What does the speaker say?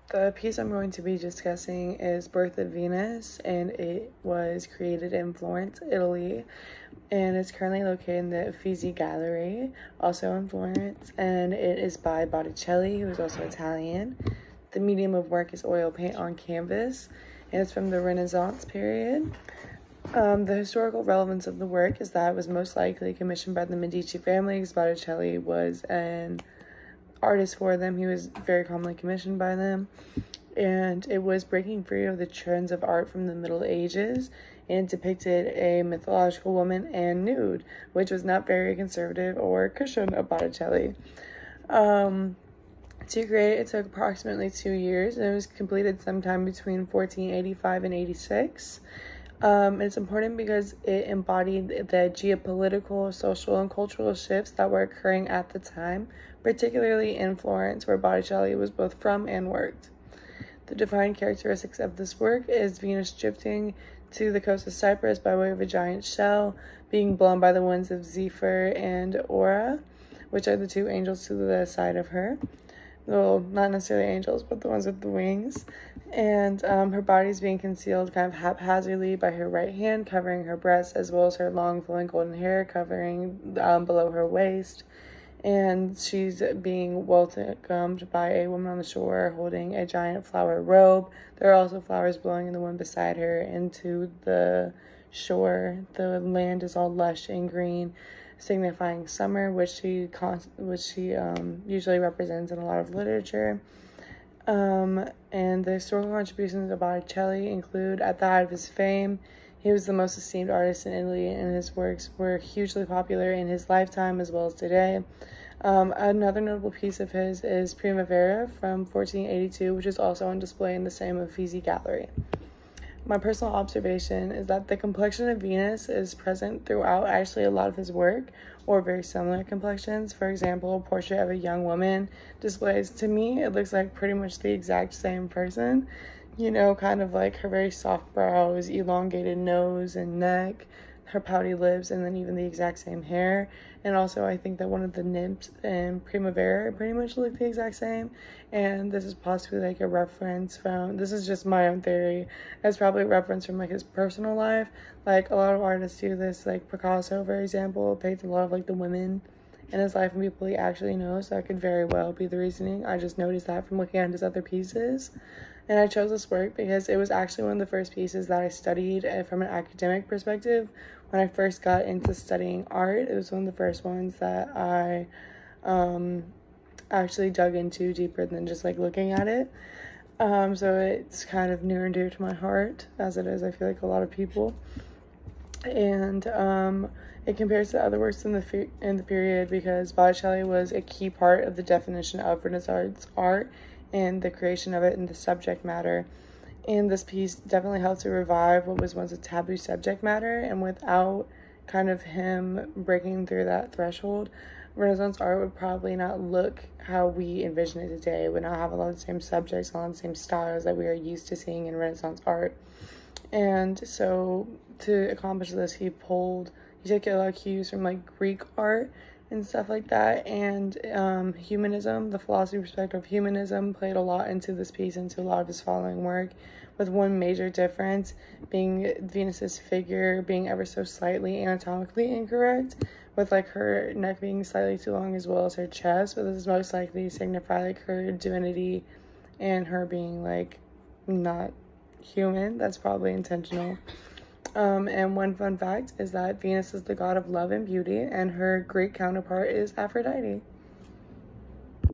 The piece I'm going to be discussing is Birth of Venus, and it was created in Florence, Italy, and it's currently located in the Uffizi Gallery, also in Florence, and it is by Botticelli, who is also Italian. The medium of work is oil paint on canvas, and it's from the Renaissance period. The historical relevance of the work is that it was most likely commissioned by the Medici family, because Botticelli was an artist for them. He was very commonly commissioned by them, and it was breaking free of the trends of art from the Middle Ages and depicted a mythological woman and nude, which was not very conservative or Christian of Botticelli. To create, it took approximately 2 years, and it was completed sometime between 1485 and 86. It's important because it embodied the geopolitical, social, and cultural shifts that were occurring at the time, particularly in Florence, where Botticelli was both from and worked. The defining characteristics of this work is Venus drifting to the coast of Cyprus by way of a giant shell, being blown by the winds of Zephyr and Aura, which are the two angels to the side of her. Well, not necessarily angels, but the ones with the wings. And her body is being concealed kind of haphazardly by her right hand, covering her breasts, as well as her long flowing golden hair covering below her waist. And she's being welcomed by a woman on the shore holding a giant flower robe. There are also flowers blowing in the wind beside her into the shore. The land is all lush and green, signifying summer, which she usually represents in a lot of literature. And the historical contributions of Botticelli include, at the height of his fame, he was the most esteemed artist in Italy, and his works were hugely popular in his lifetime as well as today. Another notable piece of his is Primavera from 1482, which is also on display in the same Uffizi Gallery. My personal observation is that the complexion of Venus is present throughout actually a lot of his work, or very similar complexions. For example, a portrait of a young woman displays, to me, it looks like pretty much the exact same person. You know, kind of like her very soft brows, elongated nose and neck, her pouty lips, and then even the exact same hair. And also, I think that one of the nymphs in Primavera pretty much look the exact same. And this is possibly like a reference from, this is just my own theory, it's probably a reference from like his personal life. Like a lot of artists do this, like Picasso, for example, paints a lot of like the women in his life and people he actually knows. So that could very well be the reasoning. I just noticed that from looking at his other pieces. And I chose this work because it was actually one of the first pieces that I studied from an academic perspective. When I first got into studying art, it was one of the first ones that I actually dug into deeper than just like looking at it. So it's kind of near and dear to my heart, as it is, I feel like, a lot of people. And it compares to other works in the period because Botticelli was a key part of the definition of Renaissance art and the creation of it and the subject matter. And this piece definitely helped to revive what was once a taboo subject matter, and without kind of him breaking through that threshold, Renaissance art would probably not look how we envision it today. It would not have a lot of the same subjects, a lot of the same styles that we are used to seeing in Renaissance art. And so to accomplish this, he took a lot of cues from like Greek art and stuff like that, and humanism, the philosophy perspective of humanism, played a lot into this piece, into a lot of his following work, with one major difference being Venus's figure being ever so slightly anatomically incorrect, with like her neck being slightly too long as well as her chest, but this is most likely to signify like her divinity and her being like not human. That's probably intentional. And one fun fact is that Venus is the god of love and beauty, and her Greek counterpart is Aphrodite.